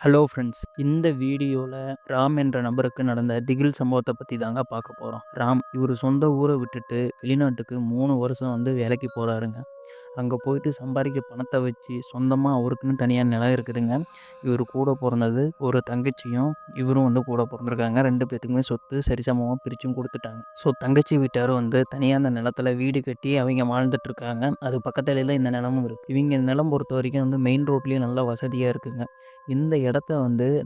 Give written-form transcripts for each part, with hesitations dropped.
Hello friends. இந்த வீடியோல ராம் என்ற நபருக்கு நடந்த திகில் சம்பவத்த பத்தி தாங்க பார்க்க போறோம். ராம் இவரு சொந்த ஊர விட்டுட்டு வெளிநாட்டுக்கு 3 வருஷம் வேலைக்கு போறாருங்க. அங்க போயிட்டு சம்பாரிக்கிற பணத்த வச்சு சொந்தமா அவருக்குன்னு தனியா நிலம் இருக்குதுங்க. இவரு கூட பொறந்தது ஒரு தங்கச்சியும், இவரும் கூட பொறந்திருக்காங்க. 2 பேத்துக்குமே சொத்து சரிசமமா பிரிச்சும் குடுத்துட்டாங்க. ஸோ தங்கச்சி வீட்டாரு தனியா அந்த நிலத்துல வீடு கட்டி அவைங்க வாழ்ந்துட்டு இருக்காங்க. அது பக்கத்திலேயே தான் இந்த நிலமும் இருக்கு. இவைங்க நிலம் பொறுத்தவரைக்கும் மெயின் ரோட்லயும் நல்லா வசதியா இருக்குங்க. இந்த இடத்த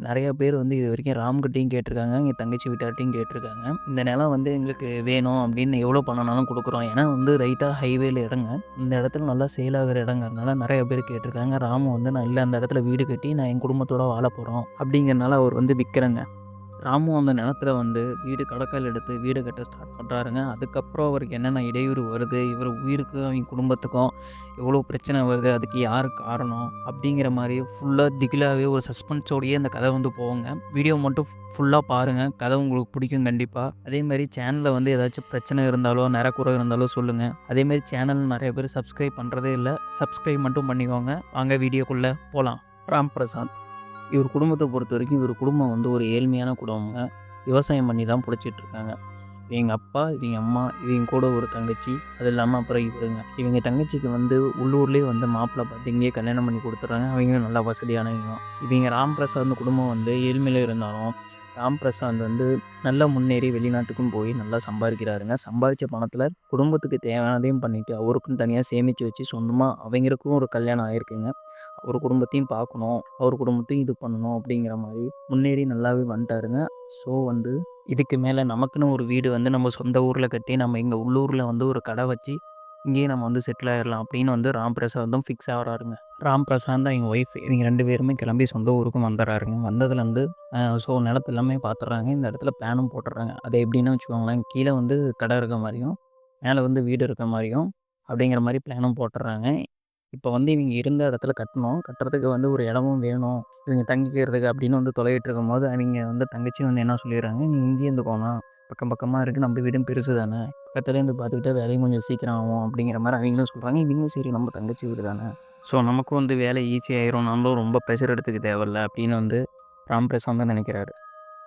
நெறைய பேர் இதுவரைக்கும் ராம்கிட்டயும் கேட்டுருக்காங்க. எங்க தங்கச்சி வீட்டார்ட்டயும் கேட்டுருக்காங்க. இந்த நிலம் எங்களுக்கு வேணும் அப்படின்னு எவ்வளோ பணம்னாலும் குடுக்குறோம். ஏன்னா ரைட்டா ஹைவேல இடங்க. இந்த இடத்துல நல்லா சேல் ஆகுற இடங்கிறதுனால நெறைய பேர் கேட்டுருக்காங்க. ராமும் நான் இல்ல அந்த இடத்துல வீடு கட்டி நான் என் குடும்பத்தோட வாழ போறோம் அப்படிங்கிறனால அவர் விக்கிறேங்க. ராமும் அந்த நிலத்துல வீடு கடக்கல் எடுத்து வீடு கட்ட ஸ்டார்ட் பண்ணுறாருங்க. அதுக்கப்புறம் அவருக்கு என்னென்ன இடையூறு வருது, இவர் உயிருக்கும் அவங்க குடும்பத்துக்கும் எவ்வளோ பிரச்சனை வருது, அதுக்கு யார் காரணம் அப்படிங்கிற மாதிரி ஃபுல்லாக திகிலாகவே ஒரு சஸ்பென்ஸோடையே அந்த கதை போகுங்க. வீடியோ மட்டும் ஃபுல்லாக பாருங்கள், கதை உங்களுக்கு பிடிக்கும் கண்டிப்பாக. அதேமாதிரி சேனலில் ஏதாச்சும் பிரச்சனை இருந்தாலோ நிறக்குறை இருந்தாலோ சொல்லுங்கள். அதேமாதிரி சேனல் நிறைய பேர் சப்ஸ்கிரைப் பண்ணுறதே இல்லை, சப்ஸ்கிரைப் மட்டும் பண்ணிக்கோங்க. வாங்க வீடியோக்குள்ளே போகலாம். ராம் பிரசாத் இவர் குடும்பத்த பொறுத்தவரைக்கும் இவர் குடும்பம் ஒரு ஏழ்மையான குடும்பங்க. விவசாயம் பண்ணி தான் பிடிச்சிட்ருக்காங்க. இவங்க அப்பா, இவங்க அம்மா, இவங்க கூட ஒரு தங்கச்சி, அது இல்லாமல் அப்புறம் இவருங்க. இவங்க தங்கச்சிக்கு உள்ளூர்லேயே மாப்பிள்ளை பார்த்து இங்கேயே கல்யாணம் பண்ணி கொடுத்துட்றாங்க. அவங்களும் நல்லா வசதியானவங்க தான். இவங்க ராம் பிரசாத் குடும்பம் ஏழ்மையில் இருந்தாலும் ராம் பிரசாத் நல்லா முன்னேறி வெளிநாட்டுக்கும் போய் நல்லா சம்பாதிக்கிறாருங்க. சம்பாதிச்ச பணத்தில் குடும்பத்துக்கு தேவையானதையும் பண்ணிவிட்டு அவருக்குன்னு தனியாக சேமித்து வச்சு சொந்தமாக அவங்களுக்கும் ஒரு கல்யாணம் ஆகிருக்குங்க. அவர் குடும்பத்தையும் பார்க்கணும், அவர் குடும்பத்தையும் இது பண்ணணும் அப்படிங்கிற மாதிரி முன்னேறி நல்லாவே வந்துட்டாருங்க. ஸோ இதுக்கு மேலே நமக்குன்னு ஒரு வீடு நம்ம சொந்த ஊரில் கட்டி நம்ம இங்கே உள்ளூரில் ஒரு கடை வச்சு இங்கேயே நம்ம செட்டில் ஆகிடலாம் அப்படின்னு ராம் பிரசாத்தும் ஃபிக்ஸ் ஆகிறாருங்க. ராம் பிரசாத் தான் எங்கள் ஒய்ஃப். இவங்க 2 பேருமே கிளம்பி சொந்த ஊருக்கும் வந்துடுறாருங்க. வந்ததுலேருந்து ஸோ நிலத்து எல்லாமே பார்த்துட்றாங்க. இந்த இடத்துல பிளானும் போட்டுடுறாங்க. அது எப்படின்னு வச்சுக்கோங்களேன், கீழே கடை இருக்க மாதிரியும் மேலே வீடு இருக்க மாதிரியும் அப்படிங்கிற மாதிரி பிளானும் போட்டுடுறாங்க. இப்போ இவங்க இருந்த இடத்துல கட்டணும். கட்டுறதுக்கு ஒரு இடமும் வேணும் இவங்க தங்கிக்கிறதுக்கு அப்படின்னு தொலைவிட்டு இருக்கும்போது அவங்க தங்கச்சி என்ன சொல்லிடுறாங்க, நீ இங்கேயே இருந்துக்கோமா, பக்கம் பக்கமாக இருக்குது, நம்ம வீடும் பெருசு தானே, பக்கத்துலேருந்து பார்த்துக்கிட்டா வேலையும் கொஞ்சம் சீக்கிரம் ஆகும் அப்படிங்கிற மாதிரி அவங்களும் சொல்கிறாங்க. இவங்களும் சரி நம்ம தங்கச்சி வீடு தானே, ஸோ நமக்கும் வேலை ஈஸியாகிரும், நம்மளும் ரொம்ப ப்ரெஷர் எடுத்துக்க தேவையில்ல அப்படின்னு ராம் பிரசாத் தான் நினைக்கிறாரு.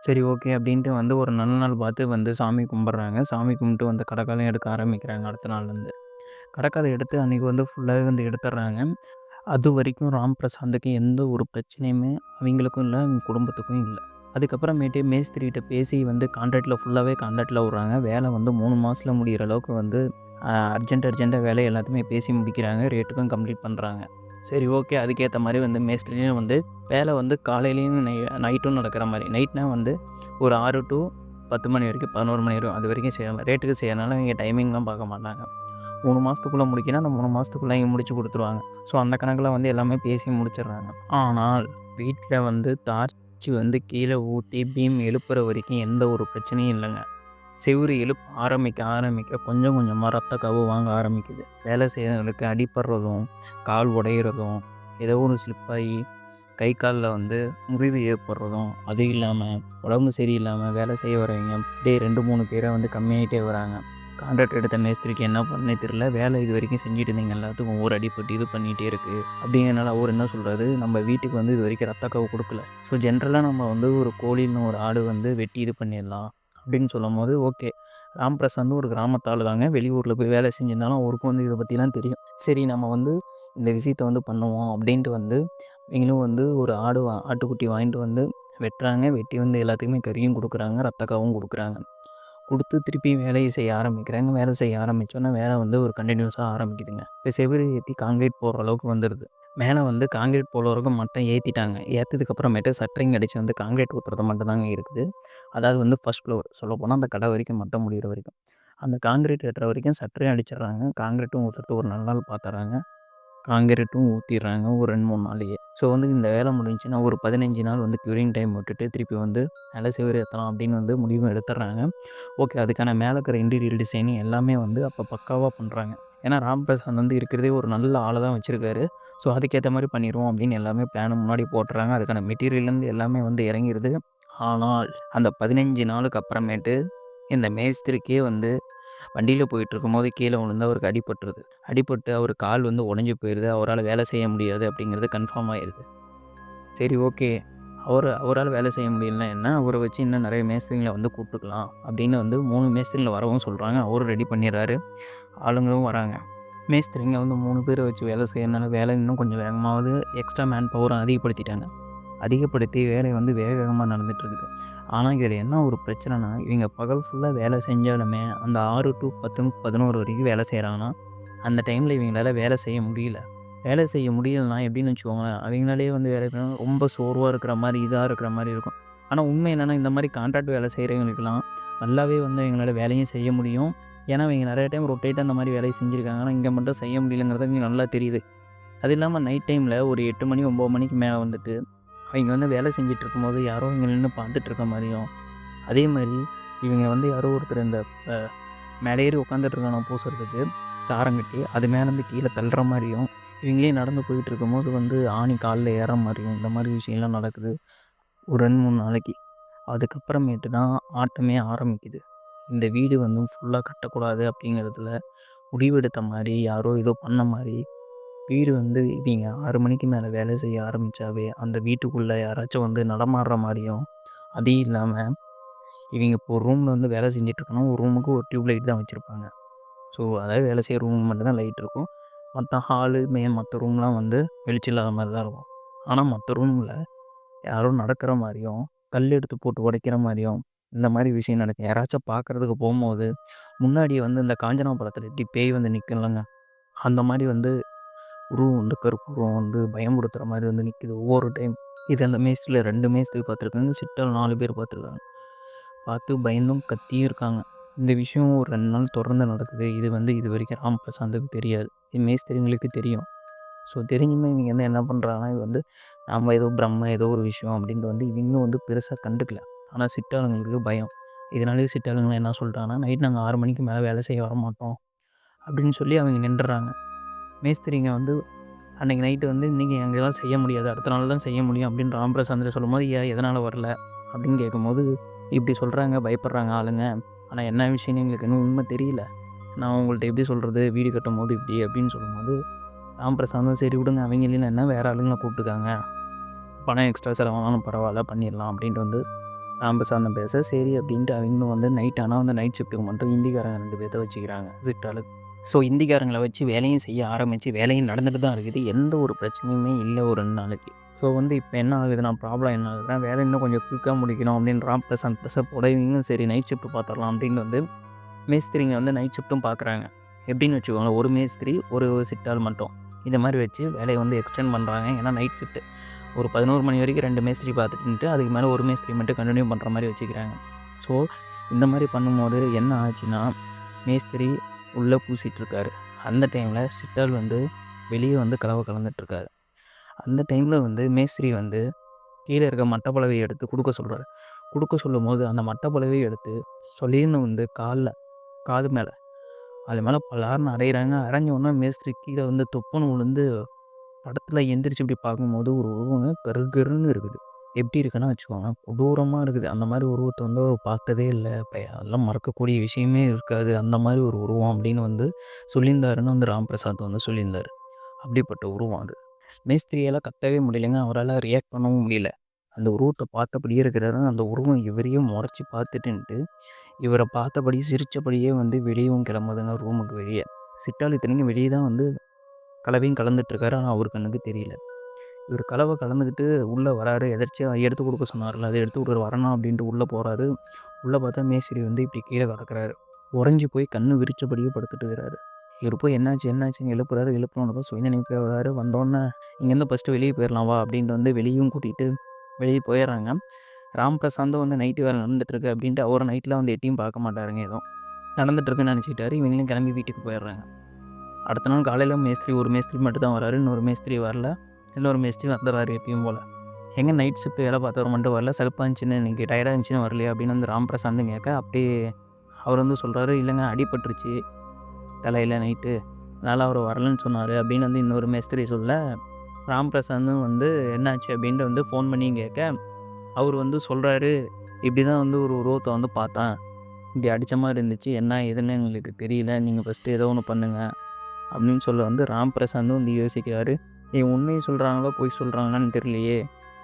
சரி ஓகே அப்படின்ட்டு ஒரு நல்ல நாள் பார்த்து சாமி கும்பிட்றாங்க. சாமி கும்பிட்டு கடற்காலையும் எடுக்க ஆரம்பிக்கிறாங்க. அடுத்த நாள்லேருந்து கடற்கரை எடுத்து அன்றைக்கி ஃபுல்லாகவே எடுத்துடுறாங்க. அது வரைக்கும் ராம் பிரசாந்துக்கு எந்த ஒரு பிரச்சனையுமே அவங்களுக்கும் இல்லை, அவங்க குடும்பத்துக்கும் இல்லை. அதுக்கப்புறமேட்டு மேஸ்திரிகிட்ட பேசி கான்ட்ராக்டில் ஃபுல்லாகவே கான்ட்ராக்டில் விட்றாங்க. வேலை 3 மாதத்தில் முடிகிற அளவுக்கு அர்ஜென்ட்டாக வேலை எல்லாத்தையுமே பேசி முடிக்கிறாங்க. ரேட்டுக்கும் கம்ப்ளீட் பண்ணுறாங்க. சரி ஓகே, அதுக்கேற்ற மாதிரி மேஸ்திரியும் வேலை காலையிலேயும் நைட்டும் நடக்கிற மாதிரி. நைட்னா ஒரு 6 to 10 மணி வரைக்கும், 11 மணி வரைக்கும், அது வரைக்கும் செய்யலாம். ரேட்டுக்கு செய்யறதுனால இங்கே டைமிங்லாம் பார்க்க மாட்டாங்க. 3 மாதத்துக்குள்ளே முடிக்கணும், அந்த 3 மாதத்துக்குள்ளே இங்கே முடிச்சு கொடுத்துருவாங்க. ஸோ அந்த கணக்கில் எல்லாமே பேசி முடிச்சிடுறாங்க. ஆனால் வீட்டில் தார்ச்சி கீழே ஊற்றி பீம் எழுப்புற வரைக்கும் எந்த ஒரு பிரச்சனையும் இல்லைங்க. செவுரு எழுப்ப ஆரம்பிக்க கொஞ்சம் கொஞ்சமாக ரத்த கவு வாங்க ஆரம்பிக்குது. வேலை செய்கிறவங்களுக்கு அடிப்படுறதும், கால் உடையிறதும், ஏதோ ஒன்று ஸ்லிப்பாகி கை காலில் முறிவு ஏற்படுறதும், அது இல்லாமல் உடம்பு சரியில்லாமல் வேலை செய்ய வரவங்க அப்படியே 2, 3 பேரை கம்மியாகிட்டே வராங்க. கான்ட்ராக்ட் எடுத்த மேஸ்திரிக்கு என்ன பண்ணே தெரில, வேலை இது வரைக்கும் செஞ்சுட்டு இருந்தீங்க எல்லாத்துக்கும் ஒரு அடிப்பட்டு இது பண்ணிகிட்டே இருக்குது அப்படிங்கிறனால அவர் என்ன சொல்கிறாரு, நம்ம வீட்டுக்கு இது வரைக்கும் ரத்த கவு கொடுக்கல. ஸோ ஜென்ரலாக நம்ம ஒரு கோழின்னு ஒரு ஆடு வெட்டி இது பண்ணிடலாம் அப்படின்னு சொல்லும்போது ஓகே. ராம் பிரசாத் ஒரு கிராமத்தாள் தாங்க, வெளியூரில் போய் வேலை செஞ்சிருந்தாலும் அவருக்கும் இதை பற்றிலாம் தெரியும். சரி நம்ம இந்த விஷயத்தை பண்ணுவோம் அப்படின்ட்டு இவங்களும் ஒரு ஆட்டுக்குட்டி வாங்கிட்டு வெட்டுறாங்க. வெட்டி எல்லாத்துக்குமே கறியும் கொடுக்குறாங்க, ரத்தக்காவும் கொடுக்குறாங்க. கொடுத்து திருப்பி வேலையை செய்ய ஆரம்பிக்கிறாங்க. வேலை செய்ய ஆரம்பித்தோன்னே வேலை ஒரு கண்டினியூஸாக ஆரம்பிக்குதுங்க. இப்போ செவுரு ஏற்றி காங்கிரீட் போடுற அளவுக்கு வந்துடுது. மேலே காங்கிரீட் போடுற வரைக்கும் மட்டும் ஏற்றிட்டாங்க. ஏற்றதுக்கப்புறமேட்டு சட்டரிங் அடித்து காங்கிரீட் ஊற்றுறது மட்டும் தாங்க இருக்குது. அதாவது ஃபர்ஸ்ட் ஃப்ளோர் சொல்லப்போனால் அந்த கடை வரைக்கும் மட்டும் முடிகிற வரைக்கும். அந்த காங்கிரீட் ஏற்றுற வரைக்கும் சட்டரையும் அடிச்சிடுறாங்க. காங்கிரீட்டும் ஊற்றுறதுக்கு ஒரு நல்ல நாள் பார்த்துறாங்க. காங்கிரீட்டும் ஊற்றிடுறாங்க ஒரு 2, 3 நாள்லேயே. ஸோ இந்த வேலை முடிஞ்சுன்னா ஒரு 15 நாள் க்யூரிங் டைம் விட்டுட்டு திருப்பி மேலே செவுரு ஏற்றலாம் அப்படின்னு முடிவும் எடுத்துடுறாங்க. ஓகே, அதுக்கான மேலே இருக்கிற இன்டீரியர் டிசைனிங் எல்லாமே அப்போ பக்காவாக பண்ணுறாங்க. ஏன்னா ராம் பிரசாத் இருக்கிறதே ஒரு நல்ல ஆளை தான் வச்சுருக்காரு. ஸோ அதுக்கேற்ற மாதிரி பண்ணிடுவோம் அப்படின்னு எல்லாமே பிளான் முன்னாடி போட்டுறாங்க. அதுக்கான மெட்டீரியல்லேருந்து எல்லாமே இறங்கிடுது. ஆனால் அந்த 15 நாளுக்கு அப்புறமேட்டு இந்த மேஸ்திரிக்கே வண்டியில் போயிட்டுருக்கும்போது கீழே விழுந்து அவருக்கு அடிபட்டுருது. அடிபட்டு அவர் கால் உடைஞ்சு போயிடுது. அவரால் வேலை செய்ய முடியாது அப்படிங்கிறது கன்ஃபார்ம் ஆயிடுது. சரி ஓகே, அவரால் வேலை செய்ய முடியலன்னா என்ன, அவரை வச்சு இன்னும் நிறைய மேஸ்திரிங்கள வந்து கூப்பிட்டுக்கலாம் அப்படின்னு வந்து 3 மேஸ்திரிங்கள வரவும் சொல்கிறாங்க. அவரும் ரெடி பண்ணிடுறாரு. ஆளுங்களும் வராங்க. மேஸ்திரிங்க வந்து 3 பேரை வச்சு வேலை செய்யறனால வேலை இன்னும் கொஞ்சம் வேகமாவது எக்ஸ்ட்ரா மேன் பவரும் அதிகப்படுத்திட்டாங்க. அதிகப்படுத்தி வேலை வந்து வேக வேகமாக நடந்துகிட்ருக்குது. ஆனால் இதில் என்ன ஒரு பிரச்சனைனா, இவங்க பகல் ஃபுல்லாக வேலை செஞ்சாலுமே அந்த 6 டூ 10, 11 வரைக்கும் வேலை செய்கிறாங்கன்னா, அந்த டைமில் இவங்களால வேலை செய்ய முடியல. வேலை செய்ய முடியலன்னா எப்படின்னு வச்சுக்கோங்களேன், அவங்களாலேயே வந்து வேலை செய்யணும் ரொம்ப சோர்வாக இருக்கிற மாதிரி, இதாக இருக்கிற மாதிரி இருக்கும். ஆனால் உண்மை என்னென்னா, இந்த மாதிரி கான்ட்ராக்ட் வேலை செய்கிறவங்களுக்கெல்லாம் நல்லாவே வந்து அவங்களால வேலையும் செய்ய முடியும். ஏன்னா இவங்க நிறைய டைம் ரொட்டேட்டாக அந்த மாதிரி வேலையை செஞ்சுருக்காங்க. ஆனால் இங்கே மட்டும் செய்ய முடியலங்கிறது இவங்களுக்கு நல்லா தெரியுது. அது இல்லாமல் நைட் டைமில் ஒரு 8 மணி 9 மணிக்கு மேலே வந்துட்டு அவங்க வந்து வேலை செஞ்சுட்டு இருக்கும்போது யாரோ இங்கே நின்று பார்த்துட்டு இருக்க மாதிரியும், அதே மாதிரி இவங்க வந்து யாரோ ஒருத்தர் இந்த மேலே ஏறி உட்காந்துட்டு இருக்கான பூசுறதுக்கு சாரம் கட்டி அது மேலேருந்து கீழே தள்ளுற மாதிரியும், இவங்களே நடந்து போயிட்டு இருக்கும்போது வந்து ஆணி காலில் ஏற மாதிரியும், இந்த மாதிரி விஷயம்லாம் நடக்குது ஒரு 2, 3 நாளைக்கு. அதுக்கப்புறமேட்டு தான் ஆட்டமே ஆரம்பிக்குது. இந்த வீடு வந்து ஃபுல்லாக கட்டக்கூடாது அப்படிங்கிறதுல முடிவெடுத்த மாதிரி, யாரோ ஏதோ பண்ண மாதிரி, வீடு வந்து இவங்க 6 மணிக்கு மேலே வேலை செய்ய ஆரம்பித்தாவே அந்த வீட்டுக்குள்ளே யாராச்சும் வந்து நடமாடுற மாதிரியும், அதையும் இல்லாமல் இவங்க இப்போ ஒரு ரூமில் வந்து வேலை செஞ்சிட்ருக்கணும், ஒரு ரூமுக்கு ஒரு டியூப் லைட் தான் வச்சுருப்பாங்க. ஸோ அதாவது வேலை செய்கிற ரூம் மட்டும் தான் லைட் இருக்கும். மற்ற ஹாலு மற்ற ரூம்லாம் வந்து வெளிச்சம் இல்லாத மாதிரி தான் இருக்கும். ஆனால் மற்ற ரூமில் யாரோ நடக்கிற மாதிரியும், கல் எடுத்து போட்டு உடைக்கிற மாதிரியும், இந்த மாதிரி விஷயம் நடக்கும். யாராச்சும் பார்க்குறதுக்கு போகும்போது முன்னாடி வந்து இந்த காஞ்சனா படத்தில் எப்படி பேய் வந்து நிற்கும்லங்க, அந்த மாதிரி வந்து உருவம் வந்து கருப்பு உருவம் வந்து பயமுறுத்துகிற மாதிரி வந்து நிற்கிது ஒவ்வொரு டைம். இது அந்த மேஸ்திரியில் 2 மேஸ்திரி பார்த்துருக்காங்க, சிட்டால் 4 பேர் பார்த்துருக்காங்க. பார்த்து பயந்தும் கத்தியும் இருக்காங்க. இந்த விஷயம் ஒரு 2 நாள் தொடர்ந்து நடக்குது. இது வந்து இது வரைக்கும் ராம் பிரசாந்துக்கு தெரியாது. இது மேஸ்திரிங்களுக்கு தெரியும். ஸோ தெரிஞ்சுமே இவங்க வந்து என்ன பண்ணுறாங்கன்னா, இது வந்து நம்ம ஏதோ பிரம்ம ஏதோ ஒரு விஷயம் அப்படின்ட்டு வந்து இவங்களும் வந்து பெருசாக கண்டுக்கல. ஆனால் சிட்டாளுங்களுக்கு பயம். இதனாலேயே சிட்டாளுங்கலாம் என்ன சொல்லிட்டாங்கன்னா, நைட் நாங்கள் 6 மணிக்கு மேலே வேலை செய்ய வரமாட்டோம் அப்படின்னு சொல்லி அவங்க நின்றுறாங்க. மேஸ்திரிங்க வந்து அன்றைக்கி நைட்டு வந்து இன்றைக்கி எங்களால் செய்ய முடியாது, அடுத்த நாள் தான் செய்ய முடியும் அப்படின்னு ராம் பிரசாந்தில் சொல்லும்போது, ஏன் எதனால் வரல அப்படின்னு கேட்கும்போது, இப்படி சொல்கிறாங்க, பயப்படுறாங்க ஆளுங்க. ஆனால் என்ன விஷயம்னு எங்களுக்கு இன்னும் உண்மை தெரியல. நான் உங்கள்ட்ட எப்படி சொல்கிறது, வீடு கட்டும்போது இப்படி அப்படின்னு சொல்லும்போது, ராம் பிரசாந்தும் சரி விடுங்க, அவங்க இல்லைன்னா என்ன வேறு ஆளுங்களை கூப்பிட்டுக்காங்க, பணம் எக்ஸ்ட்ரா செலவானாலும் பரவாயில்ல பண்ணிடலாம் அப்படின்ட்டு வந்து ராம் பிரசாந்தம் பேச சரி அப்படின்ட்டு அவங்களும் வந்து நைட் ஆனால் வந்து நைட் ஷிஃப்ட்டுக்கு மட்டும் ஹிந்திக்காரங்க 2 பேர்த்த வச்சுக்கிறாங்க சிட்டாளுக்கு. ஸோ ஹிந்திக்காரங்களை வச்சு வேலையும் செய்ய ஆரம்பித்து வேலையும் நடந்துட்டு தான் இருக்குது. எந்த ஒரு பிரச்சனையுமே இல்லை ஒரு 2 நாளைக்கு. ஸோ வந்து இப்போ என்ன ஆகுதுன்னா ப்ராப்ளம் என்ன ஆகுதுன்னா, வேலை இன்னும் கொஞ்சம் குயிக்காக முடிக்கணும் அப்படின்னு ராம் பிரசாந்த் ப்ரெஷர் இவங்களும் சரி நைட் ஷிஃப்ட் பார்த்துடலாம் அப்படின்னு வந்து மேஸ்திரிங்க வந்து நைட் ஷிஃப்ட்டும் பார்க்குறாங்க. எப்படின்னு வச்சுக்கோங்களேன், ஒரு மேஸ்திரி ஒரு சிட்டால் மட்டும் இந்த மாதிரி வச்சு வேலையை வந்து எக்ஸ்டெண்ட் பண்ணுறாங்க. ஏன்னா நைட் ஷிஃப்ட்டு ஒரு 11 மணி வரைக்கும் 2 மேஸ்திரி பார்த்துட்டுன்ட்டு அதுக்கு மேலே ஒரு மேஸ்திரி மட்டும் கண்டினியூ பண்ணுற மாதிரி வச்சுக்கிறாங்க. ஸோ இந்த மாதிரி பண்ணும்போது என்ன ஆச்சுன்னா, மேஸ்திரி உள்ளே பூசிகிட்ருக்காரு. அந்த டைமில் சிட்டால் வந்து வெளியே வந்து கலவை கலந்துட்டுருக்காரு. அந்த டைமில் வந்து மேஸ்திரி வந்து கீழே இருக்க மட்டப்பலவையை எடுத்து கொடுக்க சொல்கிறாரு. கொடுக்க சொல்லும்போது அந்த மட்டப்பலவையை எடுத்து சொல்லின்னு வந்து காது மேலே அது மேலே பலார்னு அரைகிறாங்க. அரைஞ்சோடனே மேஸ்திரி கீழே வந்து தொப்புன்னு விழுந்து படத்தில் எந்திரிச்சு இப்படி பார்க்கும்போது ஒரு உருவங்க கருன்னு இருக்குது. எப்படி இருக்குன்னா வச்சுக்கோங்க, கொடூரமாக இருக்குது. அந்த மாதிரி உருவத்தை வந்து அவர் பார்த்ததே இல்லை. இப்போ அதெல்லாம் மறக்கக்கூடிய விஷயமே இருக்காது. அந்த மாதிரி ஒரு உருவம் அப்படின்னு வந்து சொல்லியிருந்தாருன்னு வந்து ராம் பிரசாத் வந்து சொல்லியிருந்தார். அப்படிப்பட்ட உருவம் அது. மேஸ்திரியால் கத்தவே முடியலைங்க. அவரால் ரியாக்ட் பண்ணவும் முடியல. அந்த உருவத்தை பார்த்தபடியே இருக்கிறாரு. அந்த உருவம் இவரையும் முறைச்சி பார்த்துட்டுன்ட்டு இவரை பார்த்தபடி சிரித்தபடியே வந்து வெளியவும் கிளம்புதுங்க ரூமுக்கு வெளியே. சிட்டால் இத்தனைக்கும் வெளியே தான் வந்து கலவையும் கலந்துட்டுருக்காரு. ஆனால் அவருக்கு கண்ணுக்கு தெரியல. இவர் கலவை கலந்துக்கிட்டு உள்ளே வராரு. எதர்ச்சியா எடுத்து கொடுக்க சொன்னார்ல, அதை எடுத்து கொடுக்குற வரணும் அப்படின்ட்டு உள்ளே போகிறாரு. உள்ளே பார்த்தா மேஸ்திரி வந்து இப்படி கீழே கிடக்குறாரு. உறைஞ்சி போய் கண்ணு விரிச்சபடியே படுத்துட்டு இருக்கிறாரு. இவர் போய் என்னாச்சுன்னு எழுப்புறாரு. எழுப்புனோன்னு தான் சுயநினைவுக்கே வராரு. வந்தோடனே இங்கேருந்து ஃபஸ்ட்டு வெளியே போயிடலாம் வா அப்படின்ட்டு வந்து வெளியும் கூட்டிகிட்டு வெளியே போயிடுறாங்க. ராம் பிரசாந்தும் வந்து நைட்டு வேலை நடந்துட்டுருக்கு அப்படின்ட்டு அவர் நைட்டில் வந்து எட்டியும் பார்க்க மாட்டாருங்க. எதுவும் நடந்துட்டுருக்குன்னு நினச்சிக்கிட்டாரு. இவங்களும் கிளம்பி வீட்டுக்கு போயிடுறாங்க. அடுத்த நாள் காலையில் ஒரு மேஸ்திரி மட்டும் தான் வராரு. இன்னொரு மேஸ்திரி வரல. இன்னொரு மேஸ்திரி வந்துடுறாரு எப்பயும் போல். எங்கே நைட் ஷிஃப்ட் வேலை பார்த்தவர் மட்டும் வரல, சலுப்பாக இருந்துச்சுன்னு இன்றைக்கி டயர்டாக இருந்துச்சுன்னு வரலையா அப்படின்னு வந்து ராம் பிரசாந்தும் கேட்க, அப்படியே அவர் வந்து சொல்கிறாரு, இல்லைங்க அடிபட்டுருச்சு தலையில் நைட்டு, அதனால் அவர் வரலன்னு சொன்னார் அப்படின்னு வந்து இன்னொரு மேஸ்திரி சொல்ல, ராம் பிரசாந்தும் வந்து என்னாச்சு அப்படின்ட்டு வந்து ஃபோன் பண்ணி கேட்க, அவர் வந்து சொல்கிறாரு, இப்படி தான் வந்து ஒரு உருவத்தை வந்து பார்த்தேன், இப்படி அடித்த மாதிரி இருந்துச்சு, என்ன ஏதுன்னு எங்களுக்கு தெரியல, நீங்கள் ஃபஸ்ட்டு ஏதோ ஒன்று பண்ணுங்கள் அப்படின்னு சொல்ல வந்து ராம் பிரசாந்தும் வந்து யோசிக்கிறாரு, உண்மையை சொல்கிறாங்களோ பொய் சொல்கிறாங்களான்னு தெரியலையே,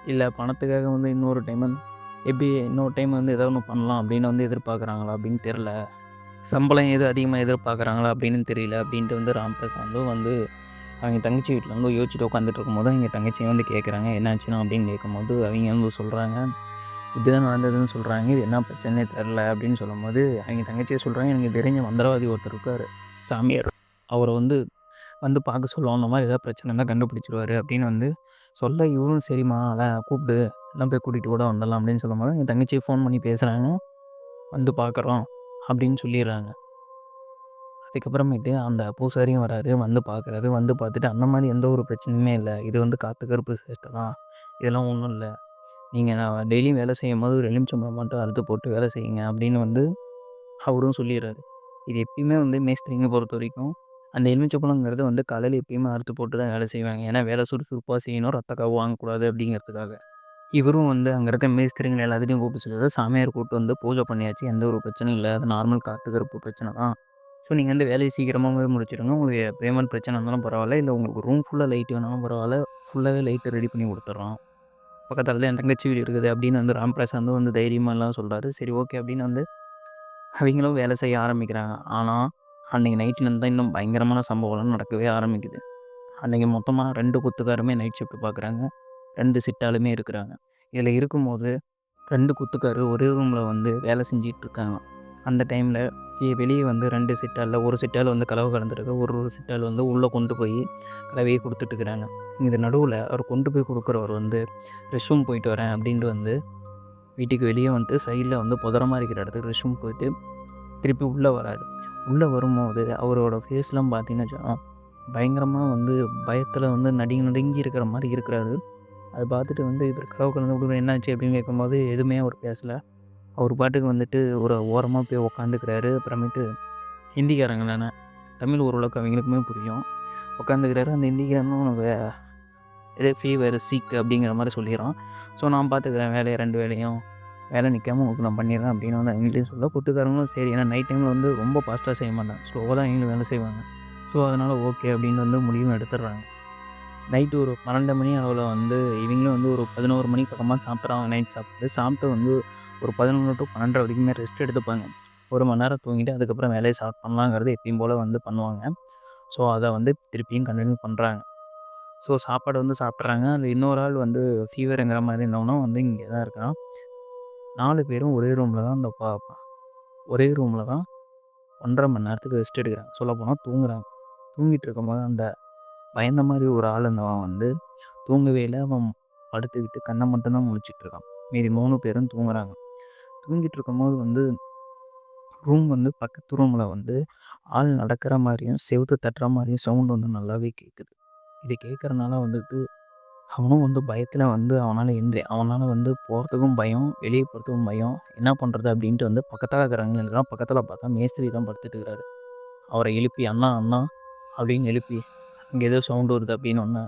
இல்ல பணத்துக்காக வந்து இன்னொரு டைம் வந்து இன்னொரு டைம் வந்து ஏதோ ஒண்ணு பண்ணலாம் அப்படின்னு வந்து எதிர்பார்க்குறாங்களா அப்படின்னு தெரில. சம்பளம் எது அதிகமா எதிர்பார்க்குறாங்களா அப்படின்னு தெரியல அப்படின்ட்டு வந்து ராம்பிரசாந்தும் வந்து அவங்க தங்கச்சி வீட்ல வந்து யோசிச்சுட்டு உட்காந்துட்டு இருக்கும்போது, எங்க தங்கச்சிய வந்து கேட்குறாங்க, "என்னாச்சுண்ணா?" அப்படின்னு கேட்கும்போது, அவிங்க வந்து சொல்றாங்க, "இப்படி தான் நடந்ததுன்னு சொல்றாங்க. இது என்ன பிரச்சனைன்னே தெரில." அப்படின்னு சொல்லும்போது, அவிங்க தங்கச்சியே சொல்றாங்க, "எனக்கு தெரிஞ்ச மந்திரவாதி ஒருத்தர் இருக்காரு. சாமியார். அவர வந்து வந்து பார்க்க சொல்லுவோம். அந்த மாரி ஏதாவது பிரச்சனை இருந்தா கண்டுபிடிச்சுருவாரு." அப்படின்னு வந்து சொல்ல, இவரும் சரிம்மா அதான் கூப்பிடு, எல்லாம் போய் கூட்டிட்டு கூட வந்துடலாம் அப்படின்னு சொல்லும்போது, எங்க தங்கச்சிய ஃபோன் பண்ணி பேசுறாங்க. வந்து பார்க்குறோம் அப்படின்னு சொல்லிடுறாங்க. அதுக்கப்புறமேட்டு அந்த பூசாரியும் வராரு. வந்து பார்க்குறாரு. வந்து பார்த்துட்டு, "அந்த மாரி எந்த ஒரு பிரச்சனையுமே இல்ல. இது வந்து காத்து கருப்பு சேஷ்டை தான். இதெல்லாம் ஒண்ணும் இல்ல. நீங்க நான் டெய்லியும் வேலை செய்யும்போது ஒரு எலுமிச்சம்பழம் மட்டும் அறுத்து போட்டு வேலை செய்யுங்க." அப்படின்னு வந்து அவரும் சொல்லிடுறாரு. இது எப்பயுமே வந்து மேஸ்திரிங்க பொறுத்தவரைக்கும், அந்த எலுமிச்சம்பழங்கிறது வந்து காலையில எப்பயுமே அறுத்து போட்டு தான் வேலை செய்வாங்க. ஏன்னா வேலை சுறுசுறுப்பா செய்யணும், ரத்த கவு வாங்கக்கூடாது அப்படிங்கிறதுக்காக. இவரும் வந்து அங்க இருக்க மேஸ்திரிங்கள எல்லாத்தையும் கூப்பிட்டு சொல்லிடுறாரு. சாமியார் கூப்பிட்டு வந்து பூஜை பண்ணியாச்சு. எந்த ஒரு பிரச்சனையும் இல்ல. அது நார்மல் காத்து கருப்பு பிரச்சனை தான். ஸோ, நீங்க வந்து வேலைய சீக்கிரமாவே முடிச்சுடுங்க. உங்களுக்கு பேமெண்ட் பிரச்சனை இருந்தாலும் பரவால்ல. இல்ல உங்களுக்கு ரூம் ஃபுல்லா லைட் வேணாலும் பரவால்ல. ஃபுல்லாவே லைட் ரெடி பண்ணி குடுத்துடுறோம். பக்கத்துல தான் என் தங்கச்சி வீடு இருக்குது அப்படின்னு வந்து ராம்பிரசாந்தும் வந்து தைரியமாலாம் சொல்றாரு. சரி ஓகே அப்படின்னு வந்து அவைங்களும் வேலை செய்ய ஆரம்பிக்கிறாங்க. ஆனா, அன்னைக்கு நைட்லேருந்து தான் இன்னும் பயங்கரமான சம்பவம்லாம் நடக்கவே ஆரம்பிக்குது. அன்னைக்கு மொத்தமா 2 குத்துக்காருமே நைட் ஷிஃப்ட் பார்க்குறாங்க. 2 சிட்டாளுமே இருக்கிறாங்க. இதுல இருக்கும்போது 2 குத்துக்காரு ஒரே ரூம்ல வந்து வேலை செஞ்சுட்டு இருக்காங்க. அந்த டைம்ல வெளிய வந்து 2 சிட்டாள்ல ஒரு சிட்டாள் வந்து கலவை கலந்துருக்கு. ஒரு சிட்டாள் வந்து உள்ள கொண்டு போய் கலவைய குடுத்துட்டு இருக்கிறாங்க. இது நடுவுல அவர் கொண்டு போய் குடுக்குறவர் வந்து ரெஸ்ட் ரூம் போயிட்டு வரேன் அப்டின்ட்டு வந்து வீட்டுக்கு வெளிய வந்துட்டு சைட்ல வந்து புதரமா இருக்கிற இடத்துக்கு ரெஸ்ட் ரூம் போயிட்டு திருப்பி உள்ள வராரு. உள்ள வரும்போது அவரோட ஃபேஸ்லாம் பார்த்தீங்கன்னு வச்சுக்கோங்க, பயங்கரமா வந்து பயத்துல வந்து நடுங்கி நடுங்கி இருக்கிற மாரி இருக்கிறாரு. அத பார்த்துட்டு வந்து இவரு கதவு தொறந்து "என்னாச்சு?" அப்படின்னு கேட்கும்போது எதுவுமே அவர் பேசல. அவர் பாட்டுக்கு வந்துட்டு ஒரு ஓரமா போய் உட்காந்துக்கிறாரு. அப்புறமேட்டு ஹிந்திக்காரங்க தானே, தமிழ் ஓரளவுக்கு அவங்களுக்குமே புரியும். உட்காந்துக்கிறாரு. அந்த ஹிந்திக்காரனும் ஏதோ ஃபீவர், சிக் அப்படிங்கிற மாரி சொல்லிர்றான். ஸோ நான் பார்த்துக்கிறேன் வேலைய 2 வேலையும். வேலை நிக்காம உங்களுக்கு நான் பண்ணிடுறேன் அப்படின்னு வந்து அவங்கள்ட்டயும் சொல்ல, குத்துக்காரங்களும் சரி ஏன்னா நைட் டைம்ல வந்து ரொம்ப ஃபாஸ்ட்டா செய்ய மாட்டாங்க. ஸ்லோவா தான் அவங்களும் வேலை செய்வாங்க. ஸோ அதனால ஓகே அப்படின்னு வந்து முடிவும் எடுத்துடுறாங்க. நைட்டு ஒரு 12 மணி அளவுல வந்து இவங்களும் வந்து ஒரு 11 மணி பக்கமா சாப்பிட்றாங்க நைட் சாப்பாடு. சாப்பிட்டு வந்து ஒரு 11 டூ 12 வரைக்குமே ரெஸ்ட் எடுத்துப்பாங்க. 1 மணி நேரம் தூங்கிட்டு அதுக்கப்புறம் வேலைய ஸ்டார்ட் பண்ணலாங்கிறது எப்பயும் போல வந்து பண்ணுவாங்க. ஸோ அத வந்து திருப்பியும் கன்டின்யூ பண்றாங்க. ஸோ சாப்பாடு வந்து சாப்பிட்றாங்க. அந்த இன்னொரு ஆள் வந்து ஃபீவருங்கிற மாரி இருந்தவனும் வந்து இங்கே தான் இருக்கான். 4 பேரும் ஒரே ரூம்ல தான் அந்த ஒரே ரூம்ல தான் 1 1/2 மணி நேரத்துக்கு ரெஸ்ட் எடுக்குறாங்க. சொல்லப்போனா தூங்குறாங்க. தூங்கிட்டு இருக்கும்போது அந்த பயந்த மாரி ஒரு ஆள் இருந்தவன் வந்து தூங்கவே இல்ல. அவன் படுத்துக்கிட்டு கண்ண மட்டும் தான் முழிச்சுட்டு இருக்கான். மீதி 3 பேரும் தூங்குறாங்க. தூங்கிட்டு இருக்கும்போது வந்து ரூம் வந்து பக்கத்து ரூம்ல வந்து ஆள் நடக்கிற மாரியும், செவுத்த தட்டுற மாரியும் சவுண்ட் வந்து நல்லாவே கேட்குது. இது கேட்கறனால வந்துட்டு அவனும் வந்து பயத்துல வந்து அவனால வந்து போறதுக்கும் பயம், வெளிய போறதுக்கும் பயம். என்ன பண்றது அப்படின்ட்டு வந்து பக்கத்துல இருக்கிறவங்களலாம் பக்கத்துல பார்த்தா மேஸ்திரி தான் படுத்துட்டு இருக்கிறாரு. அவர எழுப்பி "அண்ணா, அண்ணா" அப்படின்னு எழுப்பி, "அங்க ஏதோ சவுண்ட் வருது" அப்படின்னோன்னே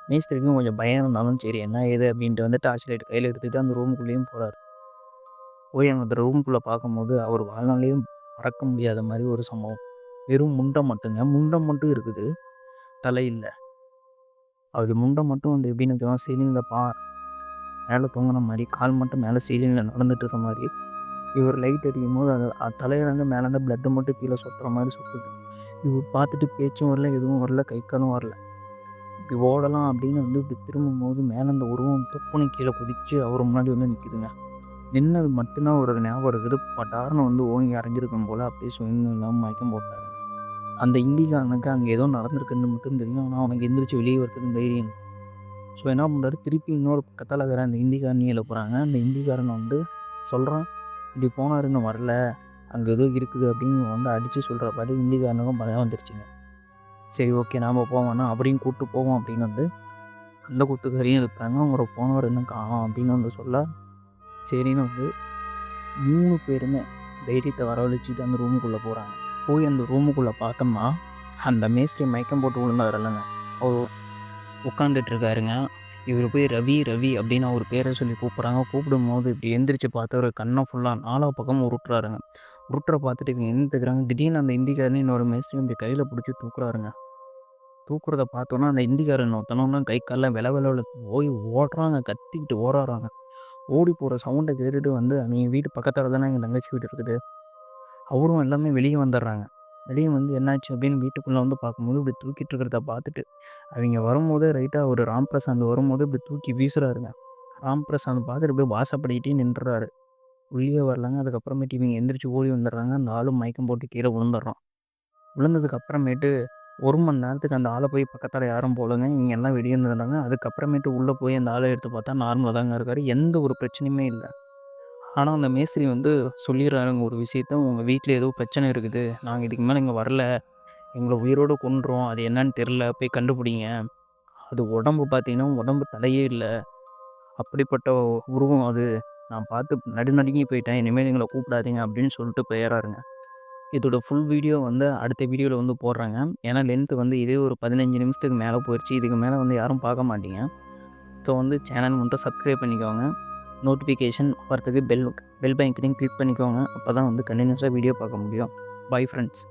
மேஸ்திரிக்கும் கொஞ்சம் பயம் இருந்தாலும் சரி என்ன ஏது அப்படின்ட்டு வந்து டார்ச் லைட் கையில எடுத்துக்கிட்டு அந்த ரூமுக்குள்ளேயும் போறாரு. போய் அந்த ரூமுக்குள்ள பார்க்கும்போது அவர் வாழ்நாள்லயும் மறக்க முடியாத மாரி ஒரு சம்பவம். வெறும் முண்டம் மட்டுங்க. முண்டம் மட்டும் இருக்குது. தலை இல்ல. அது முண்டம் மட்டும் வந்து எப்படின்னு வச்சுக்கோங்க சீலிங்ல மேல தொங்குன மாரி, கால் மட்டும் மேல சீலிங்ல நடந்துட்டு இருக்க மாரி, இவர் லைட் அடிக்கும்போது அது தலையிலேருந்து மேலேருந்து பிளட் மட்டும் கீழ சொட்டுற மாரி சொட்டுது. இவர் பார்த்துட்டு பேச்சும் வரல, எதுவும் வரல, கை காலும் வரல. இப்படி ஓடலாம் அப்படின்னு வந்து இப்படி திரும்பும்போது மேல அந்த உருவம் தொப்புன்னு கீழ குதிச்சு அவர் முன்னாடி வந்து நிக்குதுங்க. நின்னது மட்டும் தான் அவருக்கு ஞாபகம் இருக்குது. பட்டார்ன்னு வந்து ஓங்கி அரைஞ்சிருக்கும் போல அப்படியே சுயநினைவில்லாம மயக்கம் போட்டாரு. அந்த ஹிந்திக்காரனுக்கு அங்க ஏதோ நடந்திருக்குன்னு மட்டும் தெரியும். ஆனா அவனுக்கு எந்திரிச்சு வெளிய வரதுக்கு தைரியம் இல்ல. ஸோ என்ன பண்றாரு, திருப்பி இன்னொரு பக்கத்தால இருக்கிற அந்த ஹிந்திக்காரனையும் எழுப்புறாங்க. அந்த ஹிந்திக்காரன் வந்து சொல்றான், "இப்படி போனாரு இன்னும் வரல. அங்க ஏதோ இருக்குது" அப்படின்னு வந்து அடிச்சு சொல்ற பாட்டு ஹிந்திக்காரனுக்கும் பயம் வந்துருச்சுங்க. சரி ஓகே நாம போவோம்னா அவரையும் கூட்டு போவோம் அப்படின்னு வந்து அந்த கூத்துக்காரையும் எழுப்புறாங்க. அவங்களோட போனவர் இன்னும் காணோம் அப்படின்னு வந்து சொல்ல, சரின்னு வந்து 3 பேருமே தைரியத்த வரவழைச்சுட்டு அந்த ரூமுக்குள்ள போறாங்க. போய் அந்த ரூமுக்குள்ள பார்த்தோம்னா, அந்த மேஸ்திரி மயக்கம் போட்டு விழுந்தாருல்லங்க, அவரு உட்காந்துட்டு இருக்காருங்க. இவரு போய் "ரவி, ரவி" அப்படின்னு அவர் பேர சொல்லி கூப்பிடுறாங்க. கூப்பிடும்போது இப்படி எந்திரிச்சு பார்த்தவரு கண்ண ஃபுல்லா நாலா பக்கமும் உருட்டுறாருங்க. உருட்டுற பார்த்துட்டு இவங்க நின்னுட்டுருக்காங்க. திடீர்னு அந்த ஹிந்திக்காரனையும் இன்னொரு மேஸ்திரியும் இப்படி கையில புடிச்சு தூக்குறாருங்க. தூக்குறத பார்த்தோன்னா, அந்த ஹிந்திக்காரன் ஒருத்தனும்லாம் கை கால்லாம் வெல போய் ஓடுறாங்க. கத்திக்கிட்டு ஓடறாங்க. ஓடி போற சவுண்ட கேட்டுட்டு வந்து, "நீங்க வீட்டு பக்கத்தில தானே எங்க தங்கச்சி வீடு இருக்குது." அவரும் எல்லாமே வெளிய வந்துடுறாங்க. வெளிய வந்து என்னாச்சு அப்படின்னு வீட்டுக்குள்ள வந்து பார்க்கும்போது, இப்படி தூக்கிட்டு இருக்கிறத பார்த்துட்டு, அவிங்க வரும்போதே ரைட்டா ஒரு ராம்பிரசாந்த் வரும்போது இப்படி தூக்கி வீசுறாருங்க. ராம்பிரசாந்த் பார்த்துட்டு அப்படியே வாசப்படிக்கிட்டயே நின்றுறாரு. உள்ளயே வரலங்க. அதுக்கப்புறமேட்டு இவங்க எந்திரிச்சு ஓடி வந்துடுறாங்க. அந்த ஆளும் மயக்கம் போட்டு கீழ விழுந்துடுறான். விழுந்ததுக்கு அப்புறமேட்டு 1 மணி நேரத்துக்கு அந்த ஆள போய் பக்கத்தால யாரும் போலங்க. இவங்க எல்லாம் வெளிய வந்துட்டாங்க. அதுக்கப்புறமேட்டு உள்ள போய் அந்த ஆள எடுத்து பார்த்தா நார்மலா தாங்க இருக்காரு. எந்த ஒரு பிரச்சனையுமே இல்ல. ஆனா, அந்த மேஸ்திரி வந்து சொல்லிர்றாருங்க ஒரு விஷயத்த, "உங்க வீட்ல ஏதோ பிரச்சனை இருக்குது. நாங்க இதுக்கு மேல இங்க வரல. எங்கள உயிரோட கொன்றும். அது என்னன்னு தெரியல. போய் கண்டுபிடிங்க." அது உடம்பு பார்த்தீங்கன்னா, உடம்பு தலையே இல்ல. அப்படிப்பட்ட உருவம் அது. நான் பார்த்து நடுநடுங்கி போயிட்டேன். "இனிமேல் எங்கள கூப்பிடாதீங்க." அப்படின்னு சொல்லிட்டு போயர்றாருங்க. இதோட ஃபுல் வீடியோ வந்து அடுத்த வீடியோல வந்து போடுறேங்க. ஏன்னா லென்த் வந்து இதே ஒரு 15 நிமிஷத்துக்கு மேல போயிருச்சு. இதுக்கு மேல வந்து யாரும் பார்க்க மாட்டீங்க. ஸோ வந்து சேனல் மட்டும் சப்ஸ்கிரைப் பண்ணிக்கோங்க. நோட்டிஃபிகேஷன் வரதுக்கு பெல் பெல் பைக்கனையும் கிளிக் பண்ணிக்கோங்க. அப்பதான் வந்து கன்டினியூஸா வீடியோ பார்க்க முடியும். Bye friends.